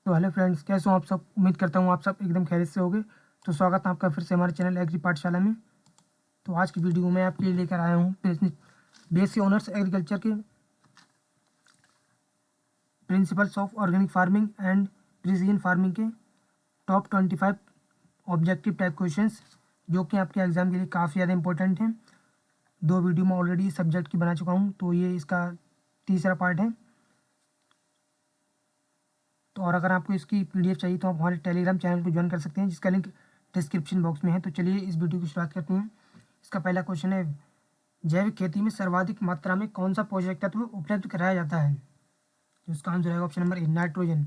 तो hello friends, कैसे हो आप सब। उम्मीद करता हूँ आप सब एकदम खैरियत से होगे। तो स्वागत है आपका फिर से हमारे चैनल एग्री पाठशाला में। तो आज की वीडियो में आपके लिए लेकर आया हूँ बीएससी ऑनर्स एग्रीकल्चर के principles of organic farming and precision farming के टॉप 25 ऑब्जेक्टिव टाइप क्वेश्चंस, जो कि आपके एग्जाम के लिए काफ़ी ज़्यादा इंपॉर्टेंट हैं। 2 वीडियो में ऑलरेडी सब्जेक्ट की बना चुका हूँ, तो ये इसका तीसरा पार्ट है। तो और अगर आपको इसकी पीडीएफ चाहिए तो आप हमारे टेलीग्राम चैनल को ज्वाइन कर सकते हैं, जिसका लिंक डिस्क्रिप्शन बॉक्स में है। तो चलिए इस वीडियो की शुरुआत करते हैं। इसका पहला क्वेश्चन है, जैविक खेती में सर्वाधिक मात्रा में कौन सा पोषक तत्व उपलब्ध कराया जाता है। तो इसका आंसर रहेगा ऑप्शन नंबर ए, नाइट्रोजन।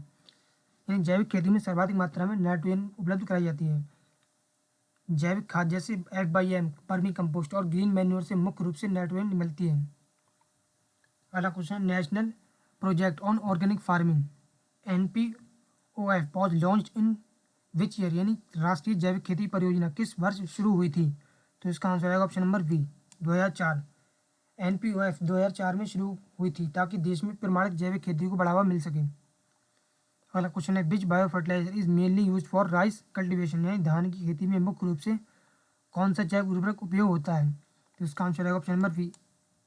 यानी जैविक खेती में सर्वाधिक मात्रा में नाइट्रोजन उपलब्ध कराई जाती है। जैविक खाद जैसे F Y M, vermicompost और ग्रीन मैन्योर से मुख्य रूप से नाइट्रोजन मिलती है। अगला question, national project on organic farming NPOF was launched in which year, यानी राष्ट्रीय जैविक खेती परियोजना किस वर्ष शुरू हुई थी। तो इसका आंसर आएगा ऑप्शन नंबर बी, 2004। NPOF 2004 में शुरू हुई थी ताकि देश में प्रमाणित जैविक खेती को बढ़ावा मिल सके। अगला क्वेश्चन है, which bio fertiliser is mainly use for rice cultivation, यानी धान की खेती में मुख्य रूप से कौन सा जैव उर्वरक उपयोग होता है। तो इसका आंसर आएगा option number B,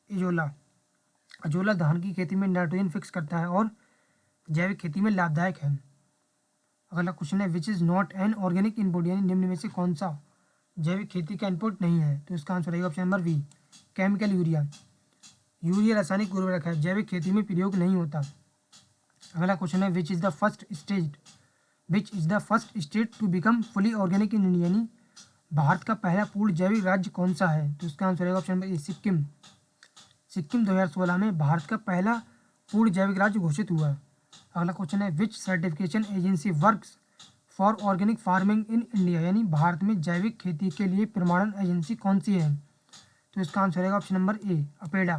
azolla. Azolla धान की खेती में नाइट्रोजन फिक्स करता है और जैविक खेती में लाभदायक है। अगला क्वेश्चन है, which is not an organic input, यानी निम्न में से कौन सा जैविक खेती का इनपुट नहीं है। तो इसका आंसर रहेगा option number B, chemical urea. Urea रासायनिक उर्वरक है, जैविक खेती में प्रयोग नहीं होता। अगला क्वेश्चन है, which is the first state to become fully organic in India, यानी भारत का पहला पूर्ण जैविक राज्य कौन सा है। तो इसका आंसर रहेगा ऑप्शन नंबर ए, सिक्किम। सिक्किम 2016 में भारत का पहला पूर्ण जैविक राज्य घोषित हुआ। अगला क्वेश्चन है, which certification agency works for organic farming in India, यानी भारत में जैविक खेती के लिए प्रमाणन एजेंसी कौन सी है। तो इसका आंसर रहेगा ऑप्शन नंबर ए, अपेडा।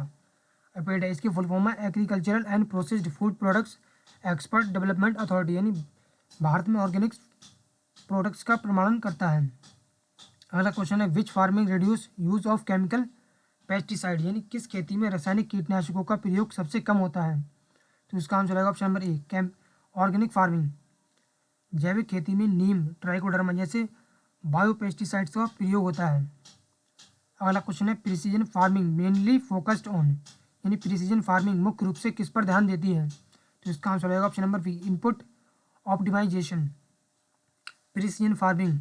अपेडा इसकी फुल फॉर्म है agricultural and processed food products expert development authority, यानी भारत में ऑर्गेनिक प्रोडक्ट्स का प्रमाणन करता है। अगला क्वेश्चन है, which farming reduce use of chemical pesticide, यानी किस खेती में रासायनिक कीटनाशकों का प्रयोग सबसे कम होता है। तो इसका आंसर रहेगा ऑप्शन नंबर ए, ऑर्गेनिक फार्मिंग। जैविक खेती में नीम, ट्राइकोडर्मा जैसे बायोपेस्टिसाइड्स का प्रयोग होता है। अगला क्वेश्चन है, precision farming mainly focused on, यानी प्रिसीजन फार्मिंग मुख्य रूप से किस पर ध्यान देती है। तो इसका आंसर रहेगा option number B, input optimisation. Precision farming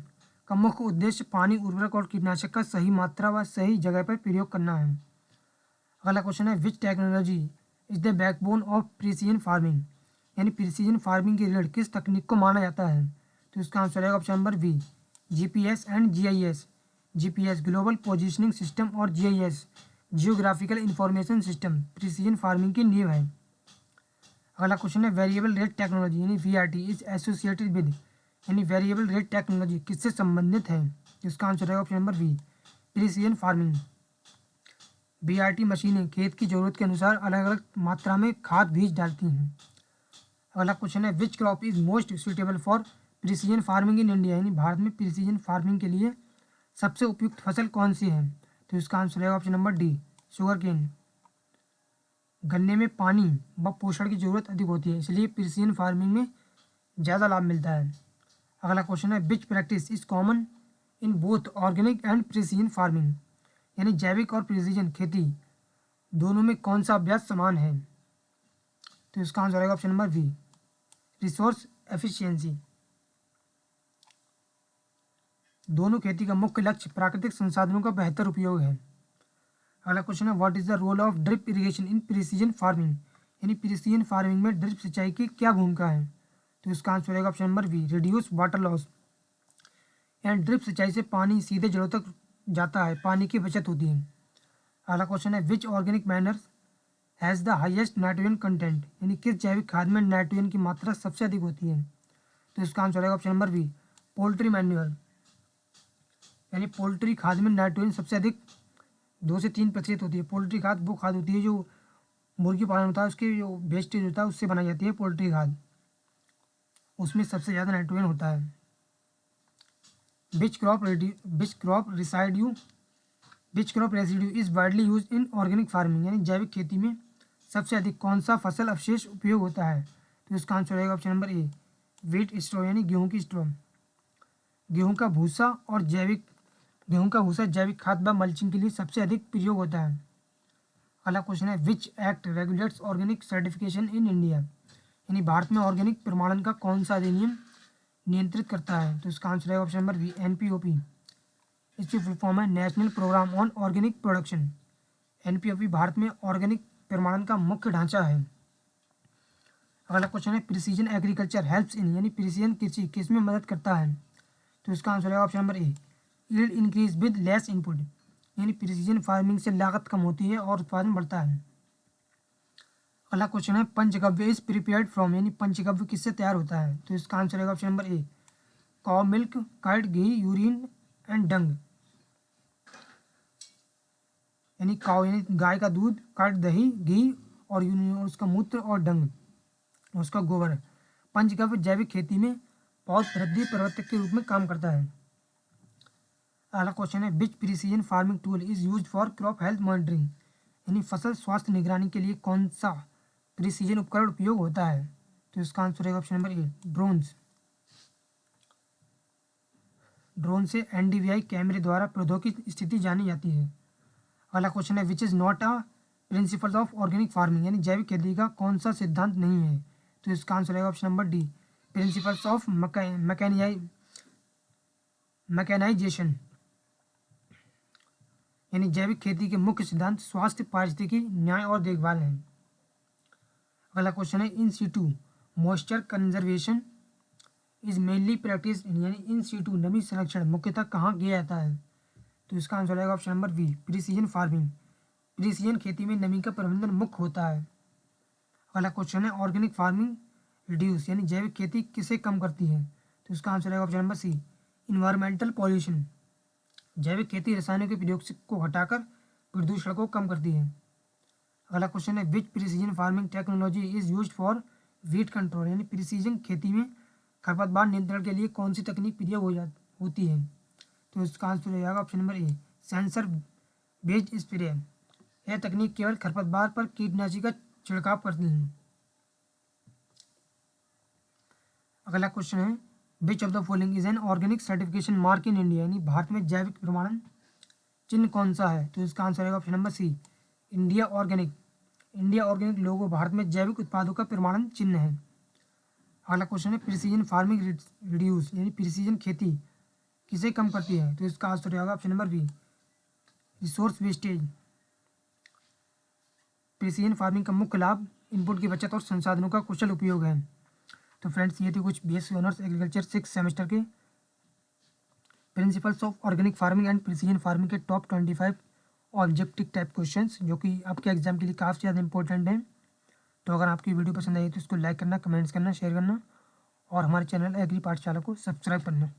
का मुख्य उद्देश्य पानी, उर्वरक और कीटनाशक का सही मात्रा व सही जगह पर प्रयोग करना है। अगला क्वेश्चन है, विच technology is the backbone of precision farming, यानी प्रिसीजन फार्मिंग की रीढ़ किस तकनीक को माना जाता है। तो इसका आंसर है option number B, GPS and GIS। GPS global positioning system और GIS geographical information system precision farming की नींव है। अगला क्वेश्चन है, वेरिएबल रेट टेक्नोलॉजी यानी VRT इज एसोसिएटेड विद, यानी वेरिएबल रेट टेक्नोलॉजी किससे संबंधित है। तो इसका आंसर है option number B, precision farming. BRT मशीनें खेत की जरूरत के अनुसार अलग अलग मात्रा में खाद बीज डालती हैं। अगला क्वेश्चन है, which crop is most suitable for precision farming in India, यानी भारत में प्रिसीजन फार्मिंग के लिए सबसे उपयुक्त फसल कौन सी है। तो इसका आंसर है option number D, sugarcane. गन्ने में पानी व पोषण की जरूरत अधिक होती है, इसलिए प्रिसीजन फार्मिंग में ज़्यादा लाभ मिलता है। अगला क्वेश्चन है, which practice is common in both organic and precision farming, यानी जैविक और प्रिसीजन खेती दोनों में कौन सा अभ्यास समान है। तो इसका आंसर आएगा option number B, resource efficiency. दोनों खेती का मुख्य लक्ष्य प्राकृतिक संसाधनों का बेहतर उपयोग है। अगला क्वेश्चन है, what is the role of drip irrigation in precision farming, यानी प्रिसीजन फार्मिंग में ड्रिप सिंचाई की क्या भूमिका है। तो इसका आंसर आएगा option number B, reduce water loss, यानी ड्रिप सिंचाई से पानी सीधे जड़ों तक जाता है, पानी की बचत होती है। अगला क्वेश्चन है, which organic manures has the highest nitrogen content, यानी किस जैविक खाद में नाइट्रोजन की मात्रा सबसे अधिक होती है। तो इसका आंसर आएगा option number B, poultry manure, यानी पोल्ट्री खाद में नाइट्रोजन सबसे अधिक 2 से 3% होती है। पोल्ट्री खाद वो खाद होती है जो मुर्गी पालन होता है उसके जो वेस्टेज होता है उससे बनाई जाती है पोल्ट्री खाद, उसमें सबसे ज़्यादा नाइट्रोजन होता है। Which crop residue is widely use in organic farming, यानी जैविक खेती में सबसे अधिक कौन सा फसल अवशेष उपयोग होता है। तो इसका आंसर रहेगा ऑप्शन नंबर ए, व्हीट स्ट्रॉ यानी गेहूं की स्ट्रॉ। गेहूं का भूसा और जैविक गेहूं का भूसा जैविक खाद व मल्चिंग के लिए सबसे अधिक प्रयोग होता है। अगला क्वेश्चन है which act regulates organic certification in India, यानी भारत में ऑर्गेनिक प्रमाणन का कौन सा अधिनियम नियंत्रित करता है? तो इसका आंसर है ऑप्शन नंबर बी, एनपीओपी। इसकी फुल फॉर्म है national programme on organic production. NPOP Bharat में ऑर्गेनिक प्रमाणन का मुख्य ढांचा है। अगला क्वेश्चन है प्रिसीजन एग्रीकल्चर हेल्प्स इन, यानी प्रिसीजन कृषि किस में मदद करता है? तो इसका आंसर है option number A, yield increase with less input, यानी प्रिसीजन फार्मिंग से लागत कम होती है और उत्पादन बढ़ता है। अगला क्वेश्चन है पंचगव्य इज प्रिपेयर्ड फ्रॉम, यानी पंचगव्य किससे तैयार होता है? तो इसका आंसर है option number A, cow milk, curd, ghee, urine and dung, यानी काउ यानी गाय का दूध, कर्ड दही, घी और यूरिन और उसका मूत्र और डंग उसका गोबर। पंचगव्य जैविक खेती में पौध वृद्धि प्रवर्तक के रूप में काम करता है। अगला क्वेश्चन है which precision farming tool is used for crop health monitoring, यानी फसल स्वास्थ्य निगरानी के लिए कौन सा प्रिसीजन उपकरण उपयोग होता है? तो इसका आंसर है ऑप्शन नंबर ए, ड्रोन्स। ड्रोन से एनडीवीआई कैमरे द्वारा पौधों की स्थिति जानी जाती है। अगला क्वेश्चन है which is not a principle of organic farming, यानी जैविक खेती का कौन सा सिद्धांत नहीं है? तो इसका आंसर है option number D, principles of mechanisation, यानी जैविक खेती के मुख्य सिद्धांत स्वास्थ्य, पारिस्थितिकी, न्याय और देखभाल है। अगला क्वेश्चन है in situ moisture conservation is mainly practice, यानी इन सीटू नमी संरक्षण मुख्यतः कहाँ किया जाता है? तो इसका आंसर है option number B, precision farming. Precision खेती में नमी का प्रबंधन मुख्य होता है। अगला क्वेश्चन है ऑर्गेनिक फार्मिंग रिड्यूस, यानी जैविक खेती किसे कम करती है? तो इसका आंसर है option number C, environmental pollution. जैविक खेती रसायनों के प्रयोग को हटाकर प्रदूषण को कम करती है। अगला क्वेश्चन है which precision farming technology is used for weed control, यानी प्रिसीजन खेती में खरपतवार नियंत्रण के लिए कौन सी तकनीक प्रयोग होती है? तो इसका आंसर हो जाएगा ऑप्शन नंबर ए, सेंसर बेस्ड स्प्रे। यह तकनीक केवल खरपतवार पर कीटनाशी का छिड़काव करती है। अगला क्वेश्चन है which of the following is an organic certification mark in India, यानी भारत में जैविक प्रमाणन चिन्ह कौन सा है? तो इसका आंसर है option number C, India organic. India organic logo भारत में जैविक उत्पादों का प्रमाणन चिन्ह है। अगला क्वेश्चन है प्रिसीजन फार्मिंग रिड्यूस, यानी प्रिसीजन खेती किसे कम करती है? तो इसका आंसर होगा option number B, resource wastage. Precision farming का मुख्य लाभ इनपुट की बचत और संसाधनों का कुशल उपयोग है। तो फ्रेंड्स ये थे कुछ बीएससी ऑनर्स एग्रीकल्चर 6 सेमेस्टर के principles of organic farming and precision farming के टॉप 25 ऑब्जेक्टिव टाइप क्वेश्चंस जो कि आपके एग्जाम के लिए काफ़ी ज़्यादा इंपॉर्टेंट हैं। तो अगर आपकी वीडियो पसंद आई तो इसको लाइक करना, कमेंट्स करना, शेयर करना और हमारे चैनल एग्री पाठशाला को सब्सक्राइब करना।